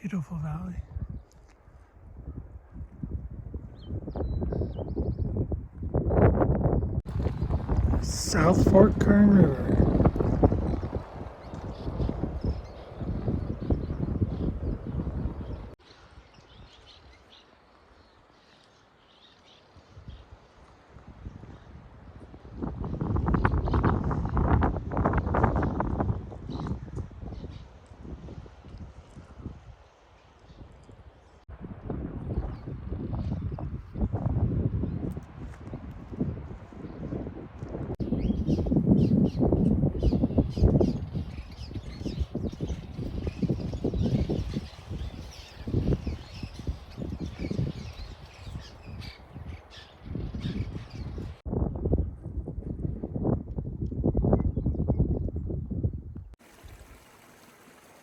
Beautiful valley. South Fork Kern River.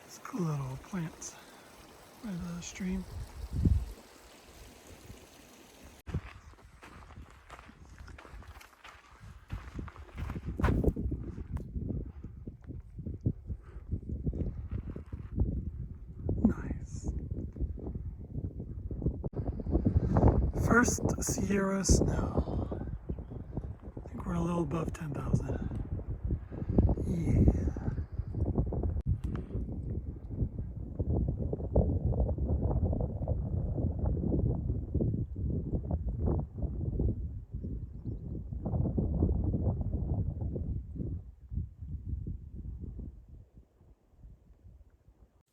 It's cool little plants by the stream. Nice. First Sierra snow. I think we're a little above 10,000. Yeah.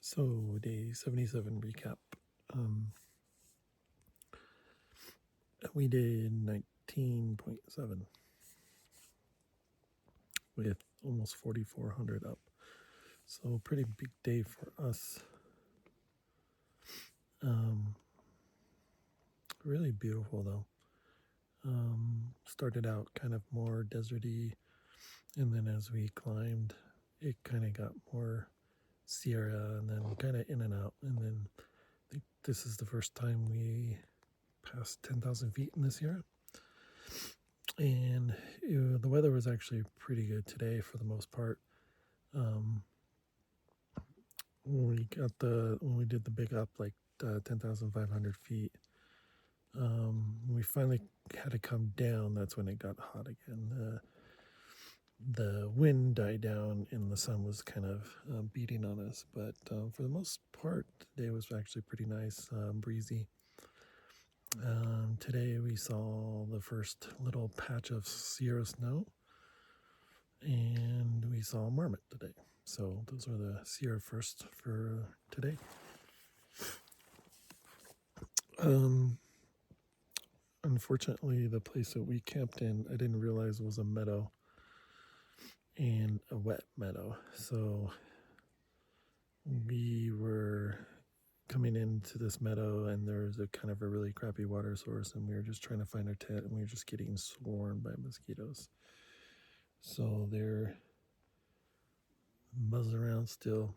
So day 77 recap. We did 19.7 with almost 4,400 up. So pretty big day for us. Really beautiful though. Started out kind of more deserty, and then as we climbed, it kind of got more Sierra, and then kind of in and out. And then I think this is the first time we passed 10,000 feet in this year. And the weather was actually pretty good today for the most part. When we did the big up, like 10,500 feet, we finally had to come down. That's when it got hot again. The wind died down and the sun was kind of beating on us, but for the most part, the day was actually pretty nice, breezy. Today we saw the first little patch of Sierra snow, and we saw marmot today. So those are the Sierra first for today. Unfortunately, the place that we camped in, I didn't realize was a meadow, and a wet meadow. So we were coming into this meadow, and there's a kind of a really crappy water source, and we were just trying to find our tent, and we were just getting swarmed by mosquitoes. So they're buzzing around still.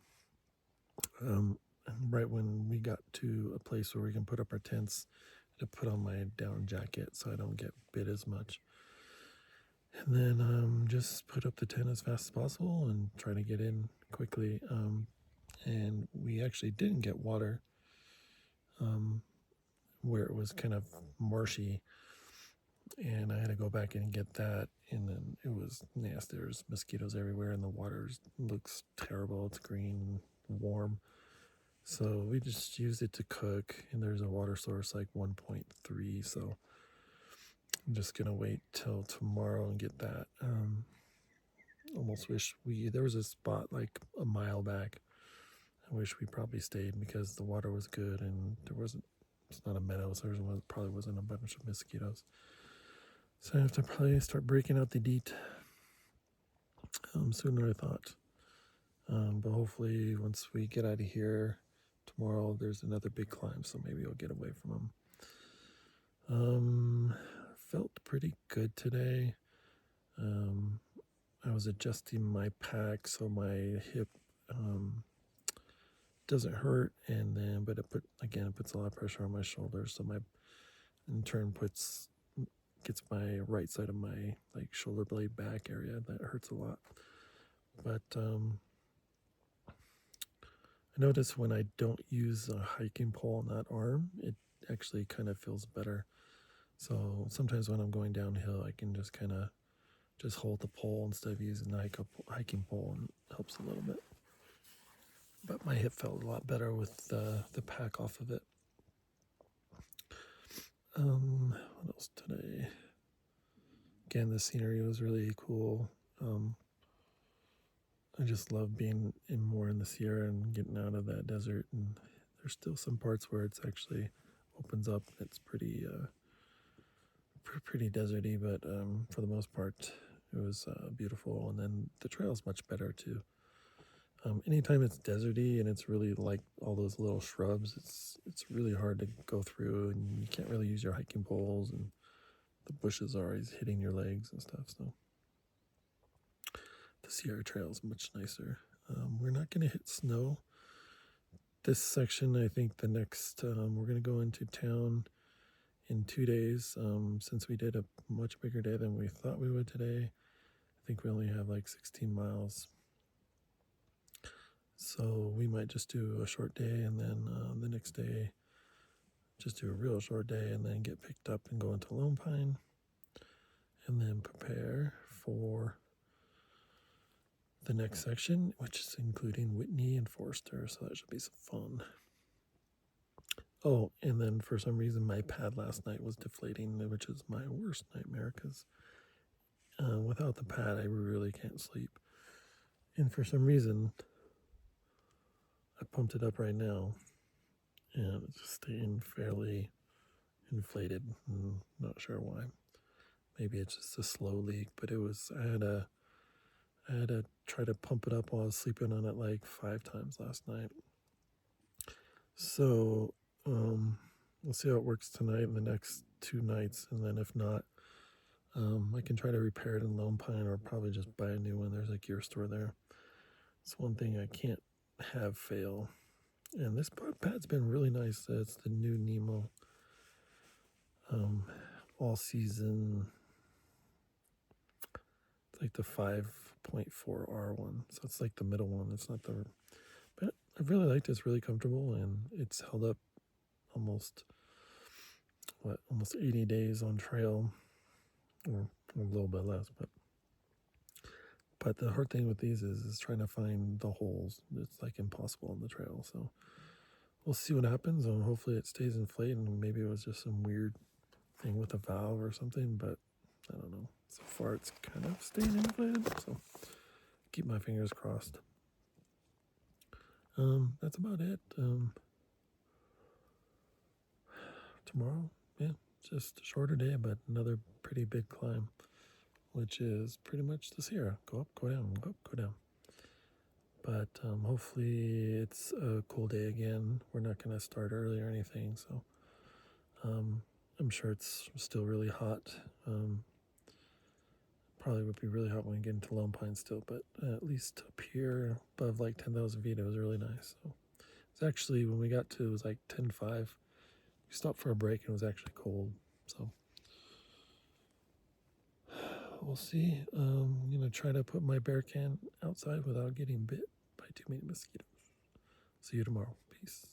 Right when we got to a place where we can put up our tents, to put on my down jacket so I don't get bit as much. And then just put up the tent as fast as possible and try to get in quickly. And we actually didn't get water where it was kind of marshy. And I had to go back and get that. And then it was nasty. There's mosquitoes everywhere, and the water looks terrible. It's green, warm. So we just used it to cook, and there's a water source like 1.3. So I'm just gonna wait till tomorrow and get that. Almost wish there was a spot like a mile back. I wish we probably stayed because the water was good, and it's not a meadow, so there probably wasn't a bunch of mosquitoes. So I have to probably start breaking out the DEET sooner than I thought. But hopefully once we get out of here tomorrow, there's another big climb, so maybe I'll get away from them. Felt pretty good today. I was adjusting my pack so my hip doesn't hurt, but it puts a lot of pressure on my shoulders, so in turn gets my right side of my like shoulder blade back area that hurts a lot. But I notice when I don't use a hiking pole on that arm, it actually kind of feels better. So sometimes when I'm going downhill, I can just kind of just hold the pole instead of using the hiking pole, and it helps a little bit. But my hip felt a lot better with the pack off of it. What else today? Again, the scenery was really cool. I just love being more in the Sierra and getting out of that desert. And there's still some parts where it's actually opens up. It's pretty pretty deserty, but for the most part, it was beautiful. And then the trail's much better too. Anytime it's deserty and it's really like all those little shrubs, it's really hard to go through, and you can't really use your hiking poles, and the bushes are always hitting your legs and stuff. So the Sierra Trail is much nicer. We're not going to hit snow this section. I think the next we're going to go into town in 2 days. Since we did a much bigger day than we thought we would today, I think we only have like 16 miles. So we might just do a short day, and then the next day just do a real short day, and then get picked up and go into Lone Pine, and then prepare for the next section, which is including Whitney and Forster. So that should be some fun. Oh, and then for some reason my pad last night was deflating, which is my worst nightmare, because without the pad I really can't sleep. And for some reason I pumped it up right now, and it's just staying fairly inflated. I'm not sure why. Maybe it's just a slow leak, but I had to try to pump it up while I was sleeping on it like 5 times last night. So we'll see how it works tonight and the next 2 nights, and then if not, I can try to repair it in Lone Pine, or probably just buy a new one. There's a gear store there. It's one thing I can't have fail. And this pad's been really nice. It's the new Nemo all season. It's like the 5.4R one. So it's like the middle one. It's not the... But I really liked it. It's really comfortable, and it's held up almost 80 days on trail, or a little bit less, but the hard thing with these is trying to find the holes. It's like impossible on the trail. So we'll see what happens, and hopefully it stays inflated, and maybe it was just some weird thing with a valve or something, but I don't know. So far it's kind of staying inflated, so keep my fingers crossed. That's about it. Tomorrow, yeah, just a shorter day, but another pretty big climb, which is pretty much the Sierra. Go up, go down, go up, go down. But hopefully it's a cool day again. We're not going to start early or anything, so I'm sure it's still really hot. Probably would be really hot when we get into Lone Pine still, but at least up here above like 10,000 feet, it was really nice. So it's actually, when we got to, it was like 10:05. We stopped for a break, and it was actually cold. So we'll see. I'm going to try to put my bear can outside without getting bit by too many mosquitoes. See you tomorrow. Peace.